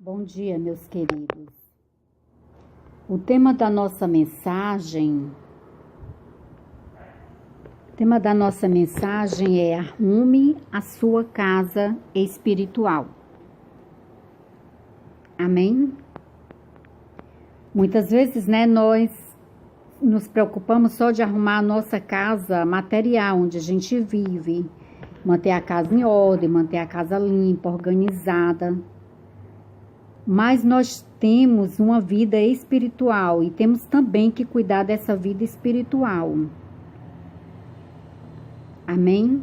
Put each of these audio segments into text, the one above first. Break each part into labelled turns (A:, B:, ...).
A: Bom dia, meus queridos. O tema da nossa mensagem é arrume a sua casa espiritual. Amém? Muitas vezes, nós nos preocupamos só de arrumar a nossa casa material, onde a gente vive, manter a casa em ordem, manter a casa limpa, organizada. Mas nós temos uma vida espiritual e temos também que cuidar dessa vida espiritual. Amém?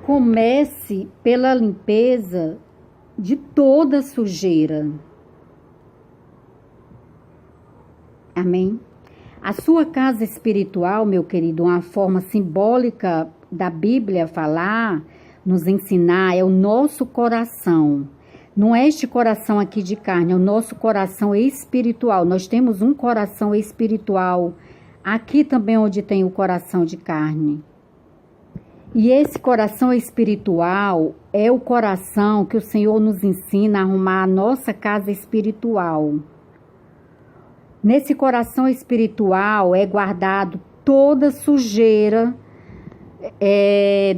A: Comece pela limpeza de toda sujeira. Amém? A sua casa espiritual, meu querido, uma forma simbólica da Bíblia falar, nos ensinar, é o nosso coração. Não é este coração aqui de carne, é o nosso coração espiritual. Nós temos um coração espiritual aqui também onde tem o coração de carne. E esse coração espiritual é o coração que o Senhor nos ensina a arrumar a nossa casa espiritual. Nesse coração espiritual é guardado toda sujeira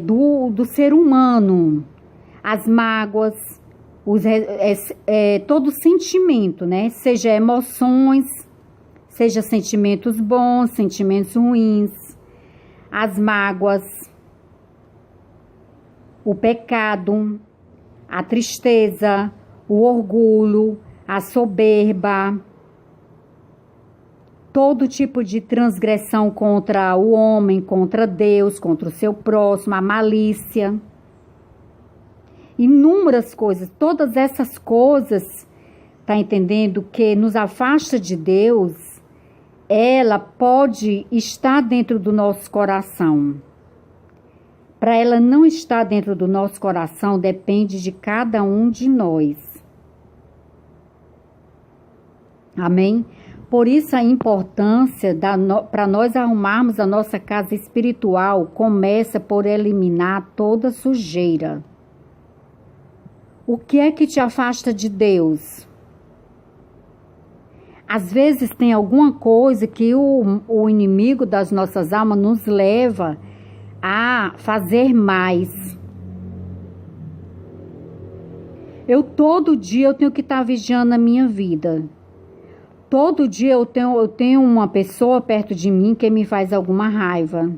A: do ser humano, as mágoas, todo sentimento, seja emoções, seja sentimentos bons, sentimentos ruins, as mágoas, o pecado, a tristeza, o orgulho, a soberba, todo tipo de transgressão contra o homem, contra Deus, contra o seu próximo, a malícia. Inúmeras coisas, todas essas coisas, tá entendendo, que nos afasta de Deus, ela pode estar dentro do nosso coração. Para ela não estar dentro do nosso coração, depende de cada um de nós. Amém? Por isso a importância para nós arrumarmos a nossa casa espiritual começa por eliminar toda sujeira. O que é que te afasta de Deus? Às vezes tem alguma coisa que o inimigo das nossas almas nos leva a fazer mais. Todo dia eu tenho que estar vigiando a minha vida. Todo dia eu tenho uma pessoa perto de mim que me faz alguma raiva.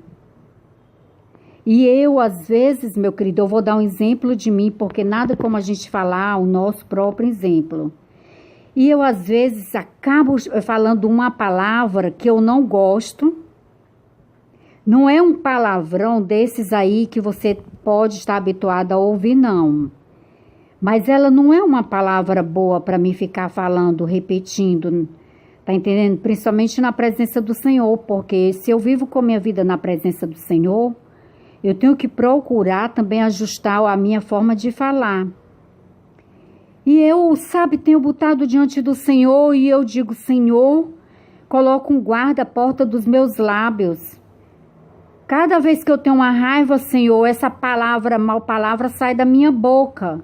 A: E às vezes, meu querido, eu vou dar um exemplo de mim, porque nada como a gente falar o nosso próprio exemplo. E eu, às vezes, acabo falando uma palavra que eu não gosto. Não é um palavrão desses aí que você pode estar habituado a ouvir, não. Mas ela não é uma palavra boa para mim ficar falando, repetindo. Tá entendendo? Principalmente na presença do Senhor, porque se eu vivo com a minha vida na presença do Senhor, eu tenho que procurar também ajustar a minha forma de falar. E eu, tenho botado diante do Senhor e eu digo, Senhor, coloca um guarda à porta dos meus lábios. Cada vez que eu tenho uma raiva, Senhor, essa mal palavra sai da minha boca.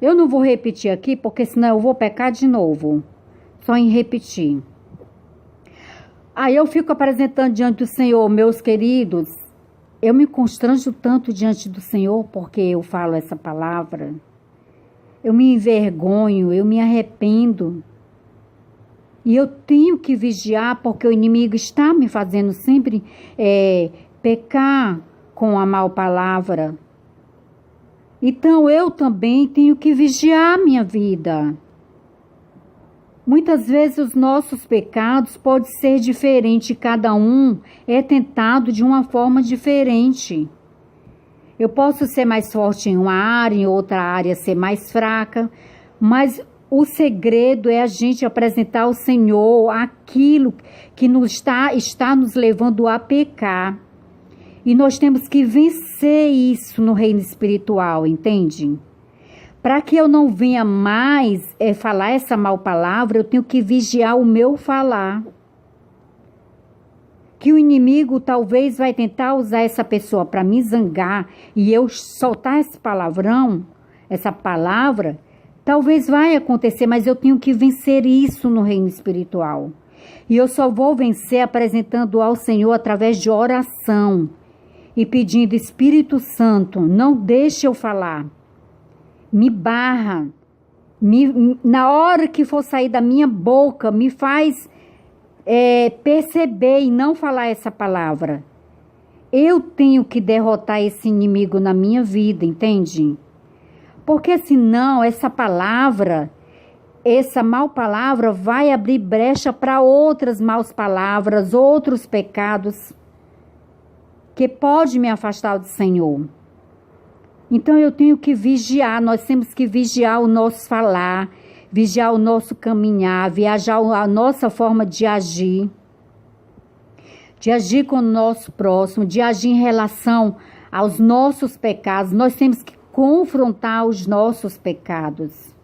A: Eu não vou repetir aqui, porque senão eu vou pecar de novo. Só em repetir. Aí eu fico apresentando diante do Senhor, meus queridos. Eu me constranjo tanto diante do Senhor porque eu falo essa palavra. Eu me envergonho, eu me arrependo. E eu tenho que vigiar porque o inimigo está me fazendo sempre pecar com a mal palavra. Então eu também tenho que vigiar a minha vida. Muitas vezes os nossos pecados podem ser diferentes, cada um é tentado de uma forma diferente. Eu posso ser mais forte em uma área, em outra área ser mais fraca, mas o segredo é a gente apresentar ao Senhor aquilo que está nos levando a pecar. E nós temos que vencer isso no reino espiritual, entende? Para que eu não venha mais falar essa mal palavra, eu tenho que vigiar o meu falar. que o inimigo talvez vai tentar usar essa pessoa para me zangar e eu soltar esse palavrão, essa palavra, talvez vai acontecer, mas eu tenho que vencer isso no reino espiritual. E eu só vou vencer apresentando ao Senhor através de oração e pedindo: Espírito Santo, não deixe eu falar. Me barra. Na hora que for sair da minha boca, me faz perceber e não falar essa palavra. Eu tenho que derrotar esse inimigo na minha vida, entende? Porque senão essa palavra, essa mal palavra vai abrir brecha para outras maus palavras, outros pecados que pode me afastar do Senhor. Então eu tenho que vigiar, nós temos que vigiar o nosso falar, vigiar o nosso caminhar, viajar a nossa forma de agir com o nosso próximo, de agir em relação aos nossos pecados. Nós temos que confrontar os nossos pecados.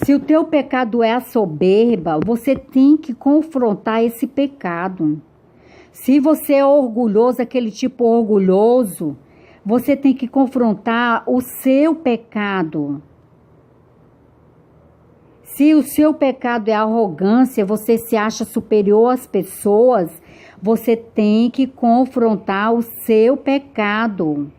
A: Se o teu pecado é a soberba, você tem que confrontar esse pecado. Se você é orgulhoso, aquele tipo orgulhoso, você tem que confrontar o seu pecado. Se o seu pecado é arrogância, você se acha superior às pessoas, você tem que confrontar o seu pecado.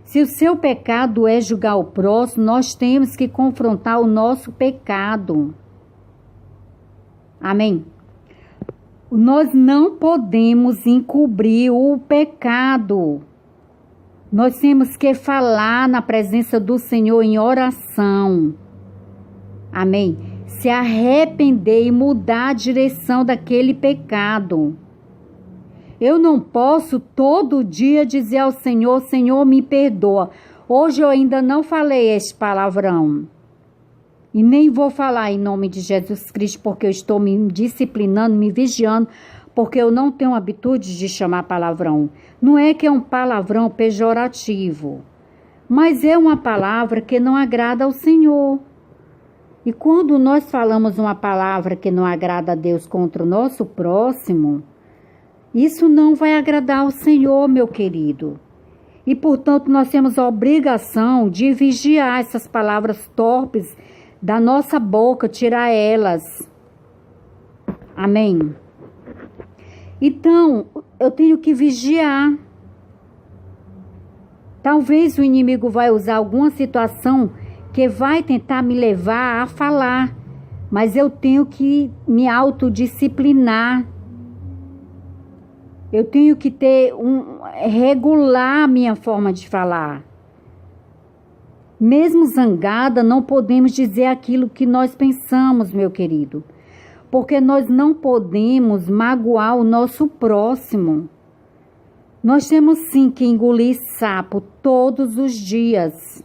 A: Se o seu pecado é julgar o próximo, nós temos que confrontar o nosso pecado. Amém? Nós não podemos encobrir o pecado. Nós temos que falar na presença do Senhor em oração. Amém? Se arrepender e mudar a direção daquele pecado. Eu não posso todo dia dizer ao Senhor: Senhor, me perdoa. Hoje eu ainda não falei este palavrão. E nem vou falar em nome de Jesus Cristo, porque eu estou me disciplinando, me vigiando, porque eu não tenho habitude de chamar palavrão. Não é que é um palavrão pejorativo, mas é uma palavra que não agrada ao Senhor. E quando nós falamos uma palavra que não agrada a Deus contra o nosso próximo, isso não vai agradar ao Senhor, meu querido. E, portanto, nós temos a obrigação de vigiar essas palavras torpes da nossa boca, tirar elas. Amém? Então, eu tenho que vigiar. Talvez o inimigo vai usar alguma situação que vai tentar me levar a falar, mas eu tenho que me autodisciplinar. Eu tenho que regular a minha forma de falar. Mesmo zangada, não podemos dizer aquilo que nós pensamos, meu querido. Porque nós não podemos magoar o nosso próximo. Nós temos sim que engolir sapo todos os dias.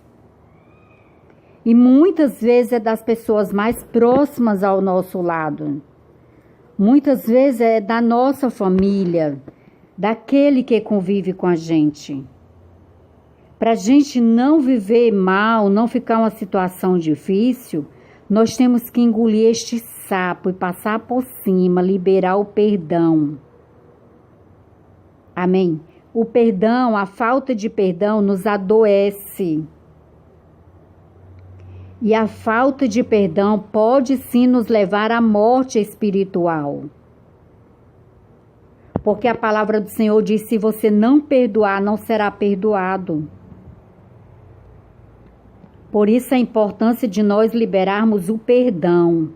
A: E muitas vezes é das pessoas mais próximas ao nosso lado. Muitas vezes é da nossa família, daquele que convive com a gente. Para a gente não viver mal, não ficar uma situação difícil, nós temos que engolir este sapo e passar por cima, liberar o perdão. Amém? O perdão, a falta de perdão nos adoece. E a falta de perdão pode sim nos levar à morte espiritual. Porque a palavra do Senhor diz: se você não perdoar, não será perdoado. Por isso a importância de nós liberarmos o perdão.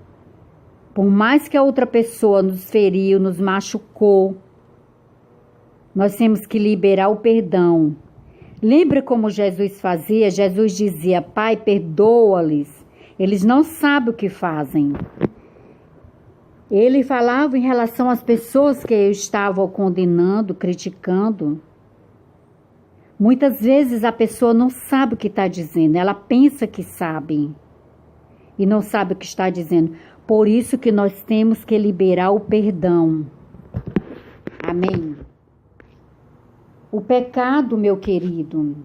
A: Por mais que a outra pessoa nos feriu, nos machucou, nós temos que liberar o perdão. Lembra como Jesus fazia? Jesus dizia: Pai, perdoa-lhes. Eles não sabem o que fazem. Ele falava em relação às pessoas que eu estava condenando, criticando. Muitas vezes a pessoa não sabe o que está dizendo, ela pensa que sabe e não sabe o que está dizendo. Por isso que nós temos que liberar o perdão. Amém? O pecado, meu querido.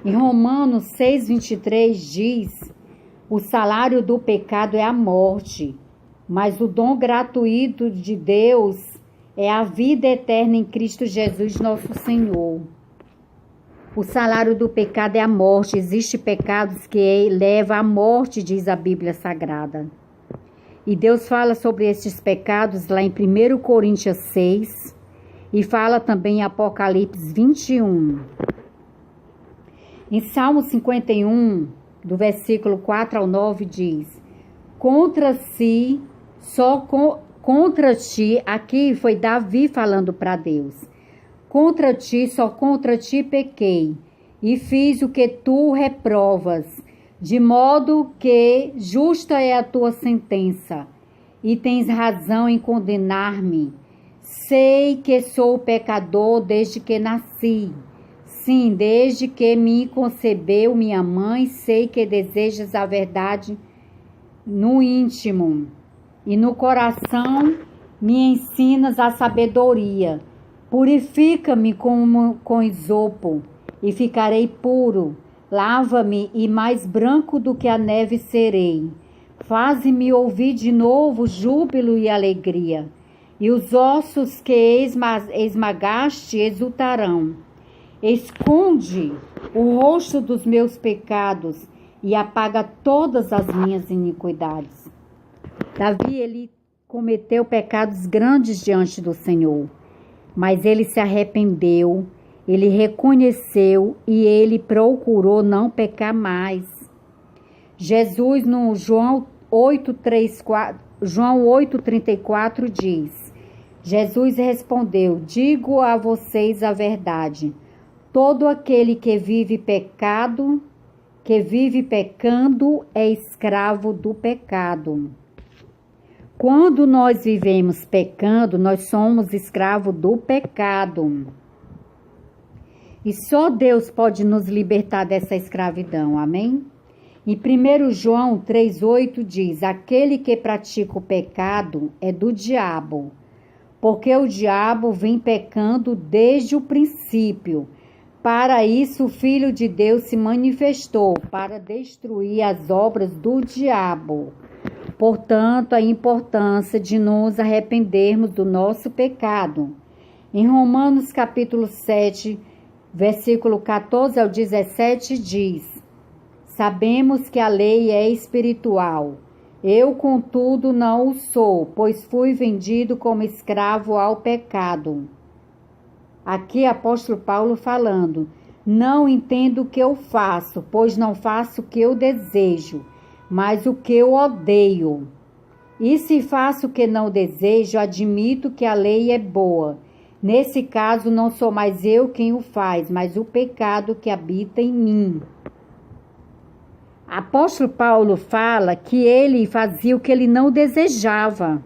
A: Em Romanos 6:23 diz: O salário do pecado é a morte, mas o dom gratuito de Deus é a vida eterna em Cristo Jesus, nosso Senhor. O salário do pecado é a morte. Existem pecados que levam à morte, diz a Bíblia Sagrada. E Deus fala sobre esses pecados lá em 1 Coríntios 6 e fala também em Apocalipse 21. Em Salmo 51, do versículo 4 ao 9, diz: contra ti, aqui foi Davi falando para Deus, só contra ti pequei, e fiz o que tu reprovas, de modo que justa é a tua sentença, e tens razão em condenar-me. Sei que sou pecador desde que nasci. Sim, desde que me concebeu minha mãe, sei que desejas a verdade no íntimo, e no coração me ensinas a sabedoria. Purifica-me com isopo, e ficarei puro. Lava-me, e mais branco do que a neve serei. Faze-me ouvir de novo júbilo e alegria, e os ossos que esmagaste exultarão. Esconde o rosto dos meus pecados e apaga todas as minhas iniquidades. Davi, ele cometeu pecados grandes diante do Senhor, mas ele se arrependeu, ele reconheceu e ele procurou não pecar mais. Jesus, no João 8:34 diz: Jesus respondeu: digo a vocês a verdade, todo aquele que vive pecando é escravo do pecado. Quando nós vivemos pecando, nós somos escravos do pecado. E só Deus pode nos libertar dessa escravidão, amém? Em 1 João 3,8 diz: aquele que pratica o pecado é do diabo, porque o diabo vem pecando desde o princípio. Para isso o Filho de Deus se manifestou, para destruir as obras do diabo. Portanto, a importância de nos arrependermos do nosso pecado. Em Romanos capítulo 7, versículo 14 ao 17 diz: sabemos que a lei é espiritual. Eu, contudo, não o sou, pois fui vendido como escravo ao pecado. Aqui, apóstolo Paulo falando: não entendo o que eu faço, pois não faço o que eu desejo, mas o que eu odeio. E se faço o que não desejo, admito que a lei é boa. Nesse caso, não sou mais eu quem o faz, mas o pecado que habita em mim. Apóstolo Paulo fala que ele fazia o que ele não desejava.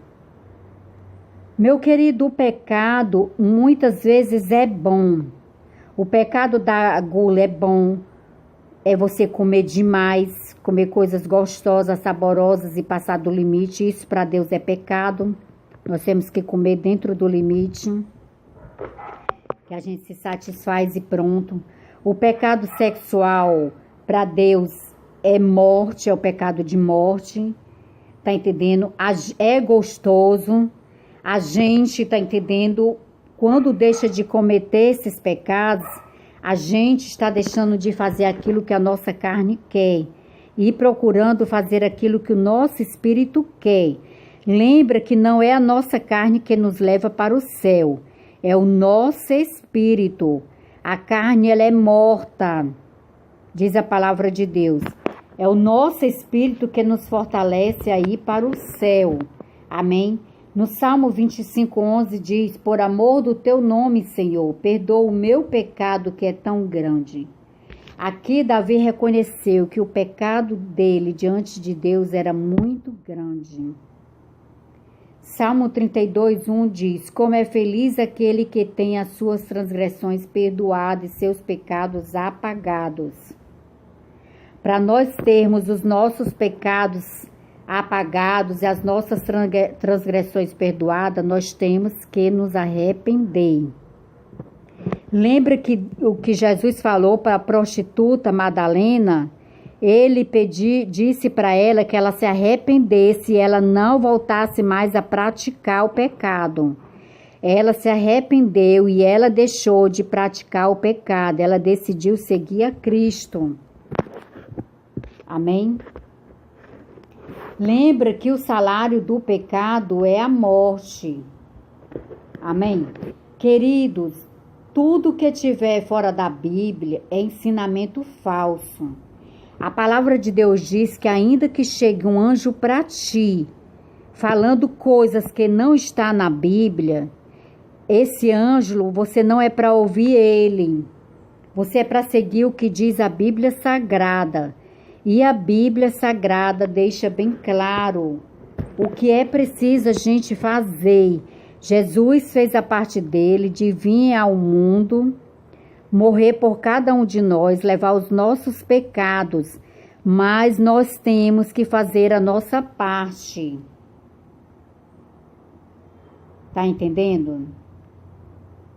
A: Meu querido, o pecado muitas vezes é bom. O pecado da gula é bom. É você comer demais, comer coisas gostosas, saborosas e passar do limite. Isso para Deus é pecado. Nós temos que comer dentro do limite, que a gente se satisfaz e pronto. O pecado sexual para Deus é morte, é o pecado de morte. Tá entendendo? É gostoso. A gente tá entendendo? Quando deixa de cometer esses pecados, a gente está deixando de fazer aquilo que a nossa carne quer e procurando fazer aquilo que o nosso espírito quer. Lembra que não é a nossa carne que nos leva para o céu, é o nosso espírito. A carne, ela é morta, diz a palavra de Deus. É o nosso espírito que nos fortalece a ir para o céu. Amém? No Salmo 25:11 diz: por amor do teu nome, Senhor, perdoa o meu pecado que é tão grande. Aqui Davi reconheceu que o pecado dele diante de Deus era muito grande. Salmo 32:1 diz: como é feliz aquele que tem as suas transgressões perdoadas e seus pecados apagados. Para nós termos os nossos pecados apagados e as nossas transgressões perdoadas, nós temos que nos arrepender. Lembra que o que Jesus falou para a prostituta Madalena? Ele disse para ela que ela se arrependesse e ela não voltasse mais a praticar o pecado. Ela se arrependeu e ela deixou de praticar o pecado. Ela decidiu seguir a Cristo. Amém? Lembra que o salário do pecado é a morte. Amém? Queridos, tudo que tiver fora da Bíblia é ensinamento falso. A palavra de Deus diz que ainda que chegue um anjo para ti, falando coisas que não está na Bíblia, esse anjo, você não é para ouvir ele. Você é para seguir o que diz a Bíblia Sagrada. E a Bíblia Sagrada deixa bem claro o que é preciso a gente fazer. Jesus fez a parte dele de vir ao mundo, morrer por cada um de nós, levar os nossos pecados, mas nós temos que fazer a nossa parte. Tá entendendo?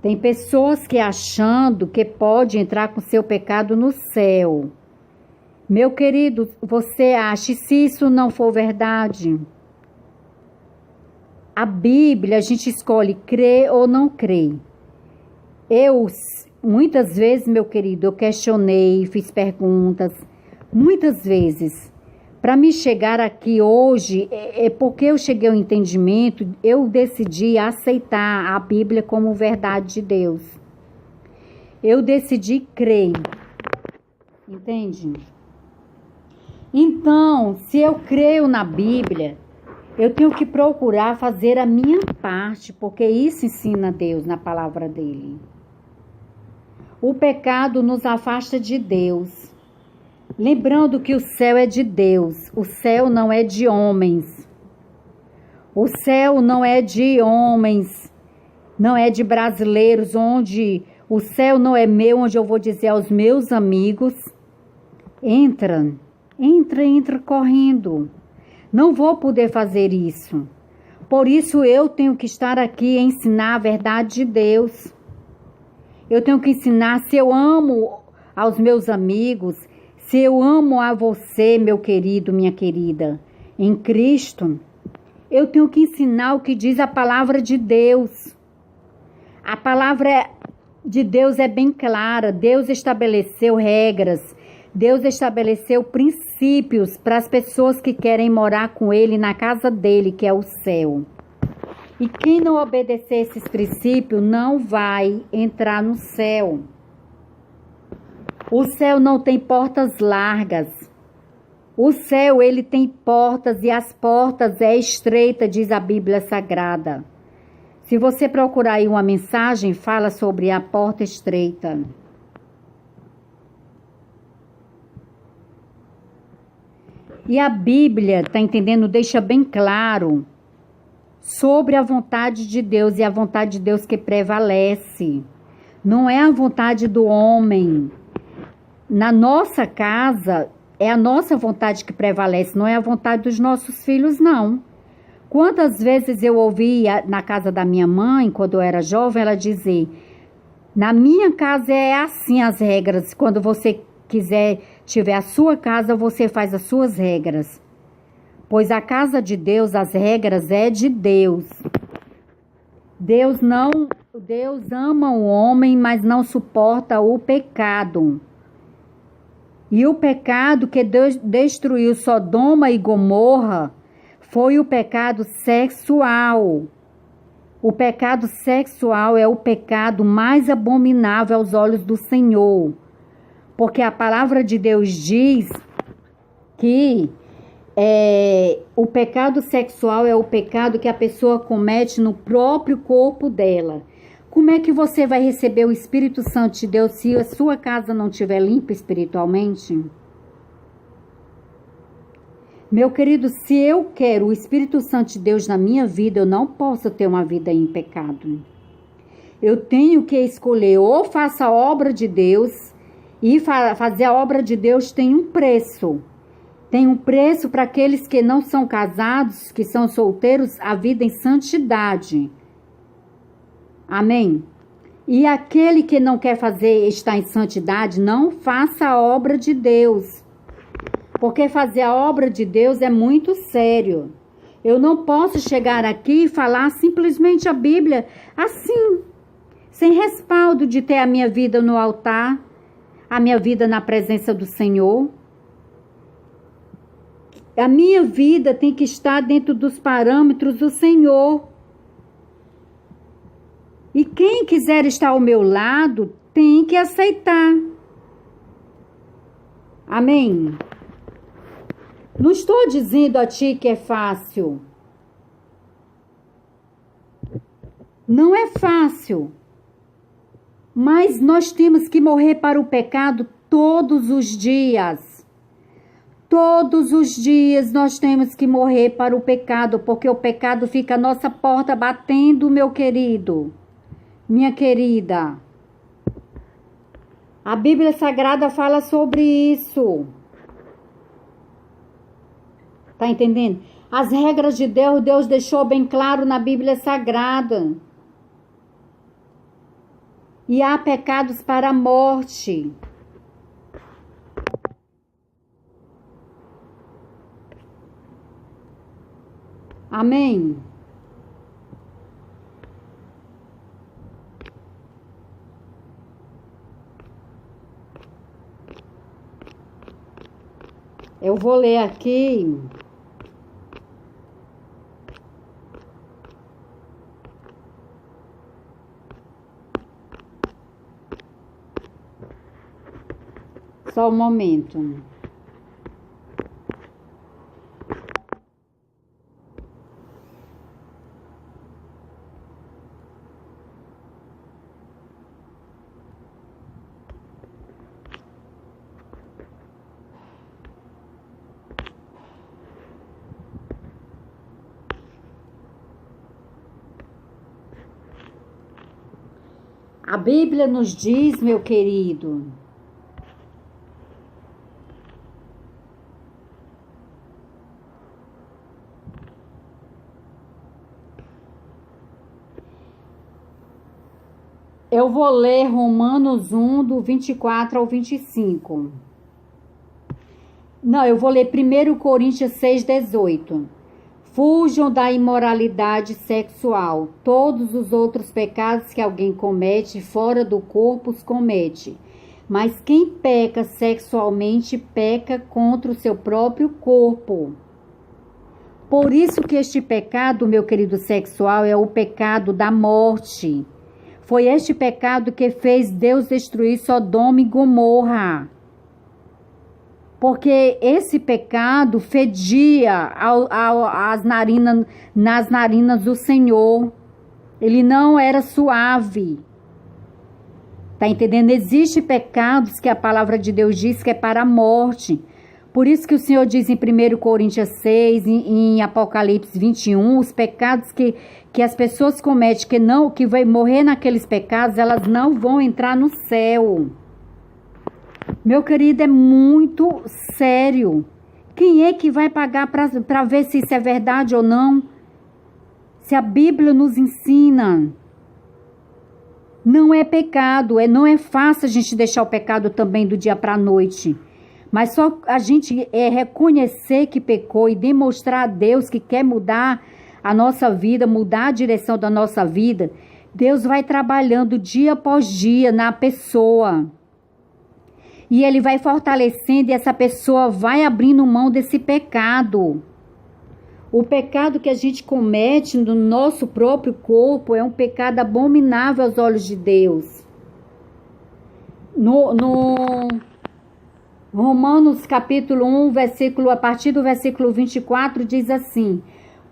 A: Tem pessoas que achando que pode entrar com seu pecado no céu. Meu querido, você acha, e se isso não for verdade? A Bíblia, a gente escolhe crer ou não crer. Muitas vezes, meu querido, eu questionei, fiz perguntas, muitas vezes. Para me chegar aqui hoje, é porque eu cheguei ao entendimento, eu decidi aceitar a Bíblia como verdade de Deus. Eu decidi crer. Entende? Então, se eu creio na Bíblia, eu tenho que procurar fazer a minha parte, porque isso ensina Deus na palavra dele. O pecado nos afasta de Deus. Lembrando que o céu é de Deus, o céu não é de homens. O céu não é de homens, não é de brasileiros, onde o céu não é meu, onde eu vou dizer aos meus amigos, entra correndo. Não vou poder fazer isso. Por isso eu tenho que estar aqui e ensinar a verdade de Deus. Eu tenho que ensinar, se eu amo aos meus amigos, se eu amo a você, meu querido, minha querida, em Cristo, eu tenho que ensinar o que diz a palavra de Deus. A palavra de Deus é bem clara. Deus estabeleceu regras. Deus estabeleceu princípios para as pessoas que querem morar com Ele na casa dele, que é o céu. E quem não obedecer esses princípios não vai entrar no céu. O céu não tem portas largas. O céu, ele tem portas e as portas é estreita, diz a Bíblia Sagrada. Se você procurar aí uma mensagem, fala sobre a porta estreita. E a Bíblia, tá entendendo? Deixa bem claro sobre a vontade de Deus, e a vontade de Deus que prevalece. Não é a vontade do homem. Na nossa casa, é a nossa vontade que prevalece, não é a vontade dos nossos filhos, não. Quantas vezes eu ouvi na casa da minha mãe, quando eu era jovem, ela dizer: na minha casa é assim as regras, quando você tiver a sua casa, você faz as suas regras. Pois a casa de Deus, as regras é de Deus. Deus ama o homem, mas não suporta o pecado. E o pecado que Deus destruiu Sodoma e Gomorra foi o pecado sexual. O pecado sexual é o pecado mais abominável aos olhos do Senhor. Porque a palavra de Deus diz que o pecado sexual é o pecado que a pessoa comete no próprio corpo dela. Como é que você vai receber o Espírito Santo de Deus se a sua casa não estiver limpa espiritualmente? Meu querido, se eu quero o Espírito Santo de Deus na minha vida, eu não posso ter uma vida em pecado. Eu tenho que escolher, ou faça a obra de Deus, e fazer a obra de Deus tem um preço. Tem um preço para aqueles que não são casados, que são solteiros, a vida em santidade. Amém? E aquele que não quer estar em santidade, não faça a obra de Deus. Porque fazer a obra de Deus é muito sério. Eu não posso chegar aqui e falar simplesmente a Bíblia assim, sem respaldo de ter a minha vida no altar, a minha vida na presença do Senhor. A minha vida tem que estar dentro dos parâmetros do Senhor. E quem quiser estar ao meu lado tem que aceitar. Amém? Não estou dizendo a ti que é fácil. Não é fácil. Mas nós temos que morrer para o pecado todos os dias. Todos os dias nós temos que morrer para o pecado, porque o pecado fica à nossa porta batendo, meu querido, minha querida. A Bíblia Sagrada fala sobre isso. Tá entendendo? As regras de Deus, Deus deixou bem claro na Bíblia Sagrada. E há pecados para a morte. Amém? Eu vou ler aqui. Só um momento. A Bíblia nos diz, meu querido, eu vou ler Romanos 1, do 24 ao 25. Não, eu vou ler 1 Coríntios 6, 18. Fujam da imoralidade sexual. Todos os outros pecados que alguém comete fora do corpo os comete. Mas quem peca sexualmente peca contra o seu próprio corpo. Por isso que este pecado, meu querido sexual, é o pecado da morte. Foi este pecado que fez Deus destruir Sodoma e Gomorra. Porque esse pecado fedia nas narinas do Senhor. Ele não era suave. Tá entendendo? Existem pecados que a palavra de Deus diz que é para a morte. Por isso que o Senhor diz em 1 Coríntios 6, em Apocalipse 21, os pecados que as pessoas cometem, que vai morrer naqueles pecados, elas não vão entrar no céu. Meu querido, é muito sério. Quem é que vai pagar para ver se isso é verdade ou não? Se a Bíblia nos ensina. Não é pecado, não é fácil a gente deixar o pecado também do dia para a noite. Mas só a gente reconhecer que pecou e demonstrar a Deus que quer mudar a nossa vida, mudar a direção da nossa vida. Deus vai trabalhando dia após dia na pessoa. E Ele vai fortalecendo e essa pessoa vai abrindo mão desse pecado. O pecado que a gente comete no nosso próprio corpo é um pecado abominável aos olhos de Deus. No Romanos capítulo 1, a partir do versículo 24, diz assim: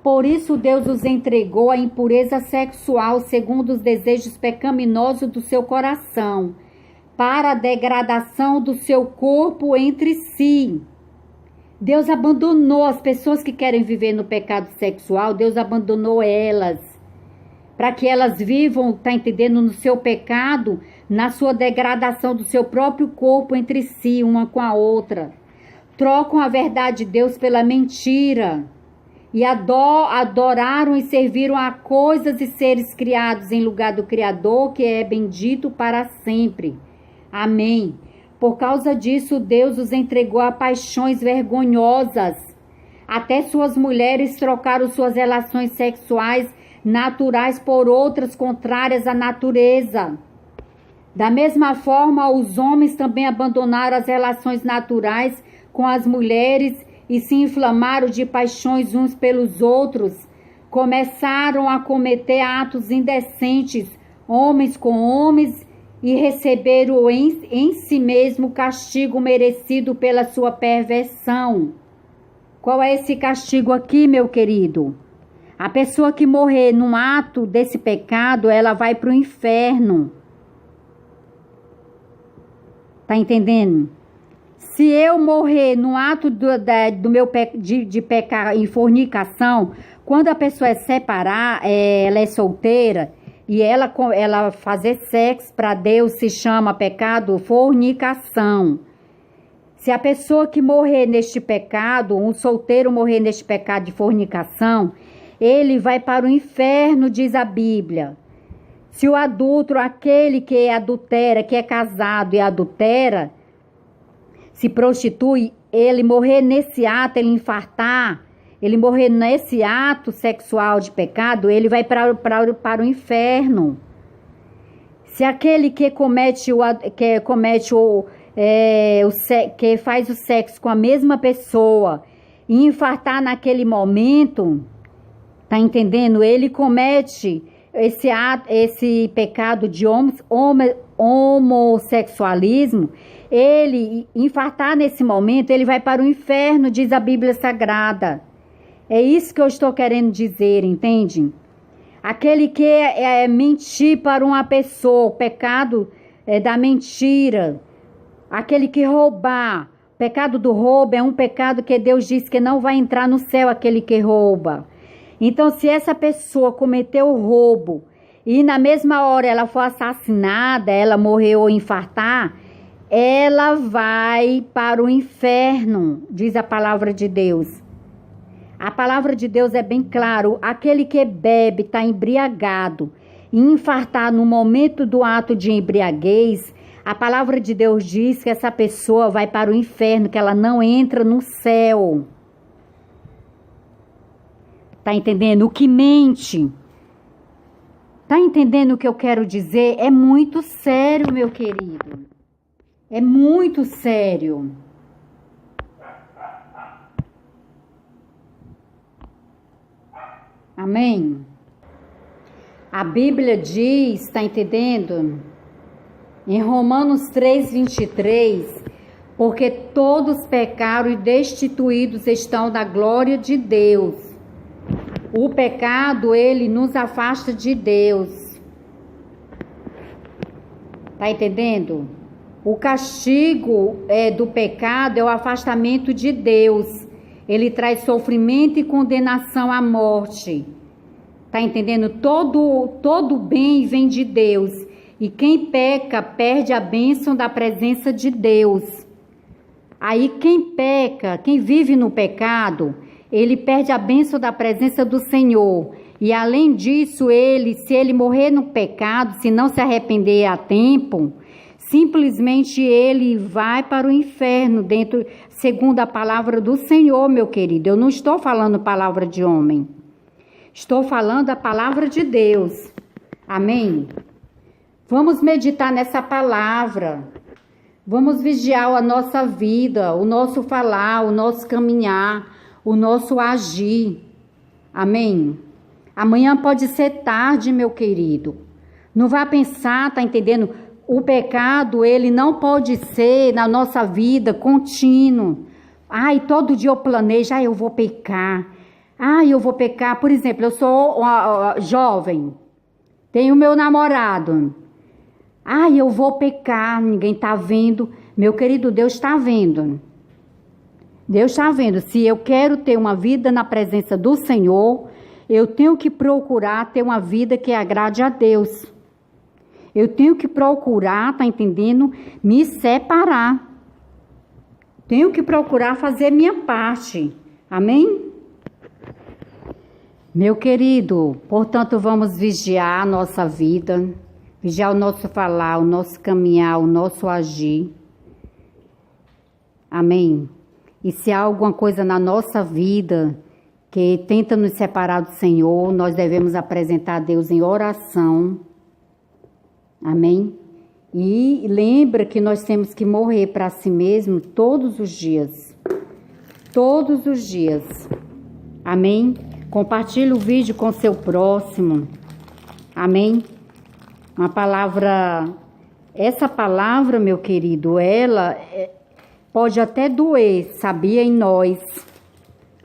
A: por isso Deus os entregou à impureza sexual segundo os desejos pecaminosos do seu coração, para a degradação do seu corpo entre si. Deus abandonou as pessoas que querem viver no pecado sexual, Deus abandonou elas, para que elas vivam, tá entendendo, no seu pecado, na sua degradação do seu próprio corpo entre si, uma com a outra. Trocam a verdade de Deus pela mentira. E adoraram e serviram a coisas e seres criados em lugar do Criador, que é bendito para sempre. Amém. Por causa disso, Deus os entregou a paixões vergonhosas. Até suas mulheres trocaram suas relações sexuais naturais por outras contrárias à natureza. Da mesma forma, os homens também abandonaram as relações naturais com as mulheres e se inflamaram de paixões uns pelos outros. Começaram a cometer atos indecentes, homens com homens, e receberam em si mesmo o castigo merecido pela sua perversão. Qual é esse castigo aqui, meu querido? A pessoa que morrer num ato desse pecado, ela vai para o inferno. Tá entendendo? Se eu morrer no ato do meu de pecar em fornicação, quando a pessoa é separar, ela é solteira, e ela fazer sexo para Deus se chama pecado fornicação. Se a pessoa que morrer neste pecado, um solteiro morrer neste pecado de fornicação, ele vai para o inferno, diz a Bíblia. Se o adúltero, aquele que adultera, que é casado e adultera, se prostitui, ele morrer nesse ato, ele infartar, ele morrer nesse ato sexual de pecado, ele vai para o inferno. Se aquele que que faz o sexo com a mesma pessoa e infartar naquele momento, tá entendendo? Ele comete esse pecado de homossexualismo, ele infartar nesse momento, ele vai para o inferno, diz a Bíblia Sagrada. É isso que eu estou querendo dizer, entende? Aquele que mentir para uma pessoa, o pecado da mentira. Aquele que roubar, o pecado do roubo é um pecado que Deus diz que não vai entrar no céu aquele que rouba. Então, se essa pessoa cometeu o roubo e na mesma hora ela for assassinada, ela morreu ou infartar, ela vai para o inferno, diz a palavra de Deus. A palavra de Deus é bem claro, aquele que bebe, está embriagado e infartar no momento do ato de embriaguez, a palavra de Deus diz que essa pessoa vai para o inferno, que ela não entra no céu. Tá entendendo? O que mente. Tá entendendo o que eu quero dizer? É muito sério, meu querido. É muito sério. Amém? A Bíblia diz, tá entendendo? Em Romanos 3:23, porque todos pecaram e destituídos estão da glória de Deus. O pecado, ele nos afasta de Deus. Tá entendendo? O castigo do pecado é o afastamento de Deus. Ele traz sofrimento e condenação à morte. Tá entendendo? Todo bem vem de Deus. E quem peca, perde a bênção da presença de Deus. Aí quem peca, quem vive no pecado, ele perde a bênção da presença do Senhor. E além disso, se ele morrer no pecado, se não se arrepender a tempo, simplesmente ele vai para o inferno, segundo a palavra do Senhor, meu querido. Eu não estou falando palavra de homem. Estou falando a palavra de Deus. Amém? Vamos meditar nessa palavra. Vamos vigiar a nossa vida, o nosso falar, o nosso caminhar, o nosso agir. Amém? Amanhã pode ser tarde, meu querido. Não vá pensar, tá entendendo? O pecado, ele não pode ser na nossa vida contínuo. Ai, todo dia eu planejo, eu vou pecar. Eu vou pecar. Por exemplo, eu sou jovem, tenho meu namorado. Eu vou pecar, ninguém está vendo. Meu querido, Deus está vendo. Deus está vendo. Se eu quero ter uma vida na presença do Senhor, eu tenho que procurar ter uma vida que agrade a Deus. Eu tenho que procurar, tá entendendo? Me separar. Tenho que procurar fazer minha parte. Amém? Meu querido, portanto, vamos vigiar a nossa vida, vigiar o nosso falar, o nosso caminhar, o nosso agir. Amém? E se há alguma coisa na nossa vida que tenta nos separar do Senhor, nós devemos apresentar a Deus em oração. Amém? E lembra que nós temos que morrer para si mesmo todos os dias. Todos os dias. Amém? Compartilhe o vídeo com seu próximo. Amém? Uma palavra... Essa palavra, meu querido, ela pode até doer, sabia, em nós.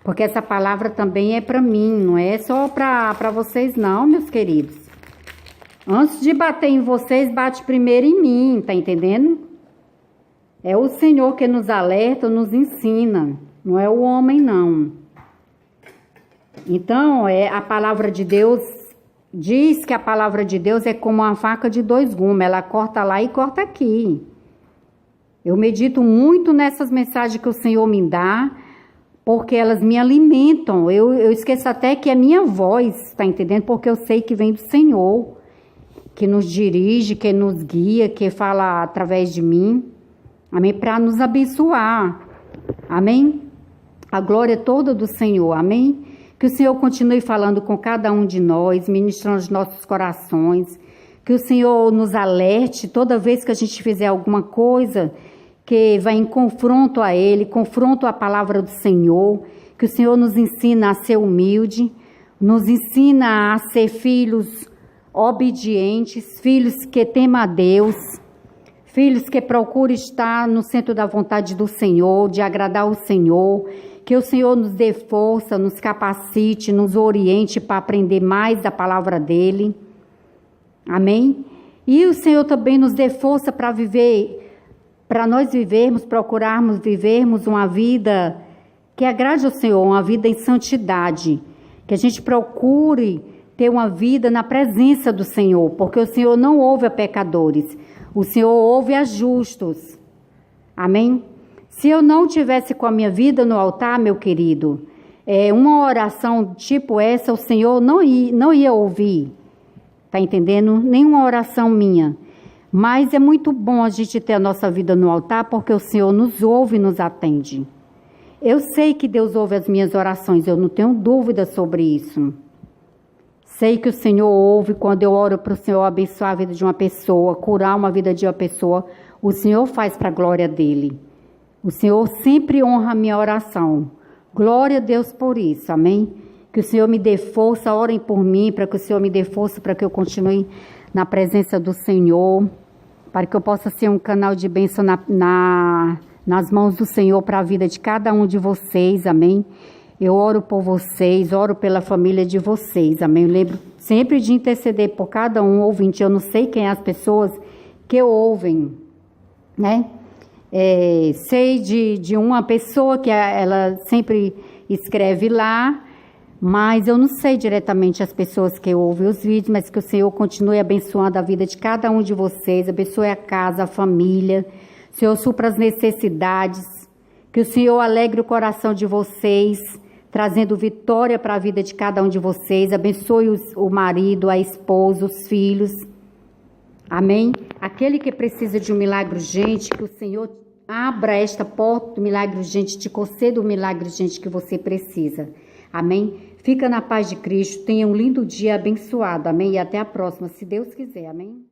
A: Porque essa palavra também é para mim, não é só para vocês não, meus queridos. Antes de bater em vocês, bate primeiro em mim, tá entendendo? É o Senhor que nos alerta, nos ensina, não é o homem não. Então, a palavra de Deus diz que a palavra de Deus é como uma faca de dois gumes, ela corta lá e corta aqui. Eu medito muito nessas mensagens que o Senhor me dá, porque elas me alimentam. Eu esqueço até que é minha voz, tá entendendo? Porque eu sei que vem do Senhor, que nos dirige, que nos guia, que fala através de mim. Amém? Para nos abençoar. Amém? A glória é toda do Senhor. Amém? Que o Senhor continue falando com cada um de nós, ministrando os nossos corações. Que o Senhor nos alerte toda vez que a gente fizer alguma coisa que vai em confronto a Ele, confronto à palavra do Senhor. Que o Senhor nos ensina a ser humilde, nos ensina a ser filhos obedientes, filhos que temam a Deus, filhos que procuram estar no centro da vontade do Senhor, de agradar o Senhor. Que o Senhor nos dê força, nos capacite, nos oriente para aprender mais da palavra dEle. Amém? E o Senhor também nos dê força para viver, para nós vivermos, procurarmos vivermos uma vida que agrade ao Senhor, uma vida em santidade. Que a gente procure ter uma vida na presença do Senhor, porque o Senhor não ouve a pecadores, o Senhor ouve a justos. Amém? Se eu não tivesse com a minha vida no altar, meu querido, uma oração tipo essa, o Senhor não ia ouvir, tá entendendo? Nenhuma oração minha. Mas é muito bom a gente ter a nossa vida no altar, porque o Senhor nos ouve e nos atende. Eu sei que Deus ouve as minhas orações, eu não tenho dúvida sobre isso. Sei que o Senhor ouve quando eu oro para o Senhor abençoar a vida de uma pessoa, curar uma vida de uma pessoa, o Senhor faz para a glória dEle. O Senhor sempre honra a minha oração. Glória a Deus por isso, amém? Que o Senhor me dê força, orem por mim, para que o Senhor me dê força, para que eu continue na presença do Senhor, para que eu possa ser um canal de bênção nas mãos do Senhor para a vida de cada um de vocês, amém? Eu oro por vocês, oro pela família de vocês, amém? Eu lembro sempre de interceder por cada um ouvinte. Eu não sei quem é as pessoas que ouvem, né? Sei de uma pessoa que ela sempre escreve lá, mas eu não sei diretamente as pessoas que ouvem os vídeos, mas que o Senhor continue abençoando a vida de cada um de vocês, abençoe a casa, a família, o Senhor supra as necessidades, que o Senhor alegre o coração de vocês, trazendo vitória para a vida de cada um de vocês, abençoe o marido, a esposa, os filhos. Amém? Aquele que precisa de um milagre urgente, que o Senhor abra esta porta do milagre urgente, te conceda o milagre urgente que você precisa. Amém? Fica na paz de Cristo, tenha um lindo dia abençoado. Amém? E até a próxima, se Deus quiser. Amém?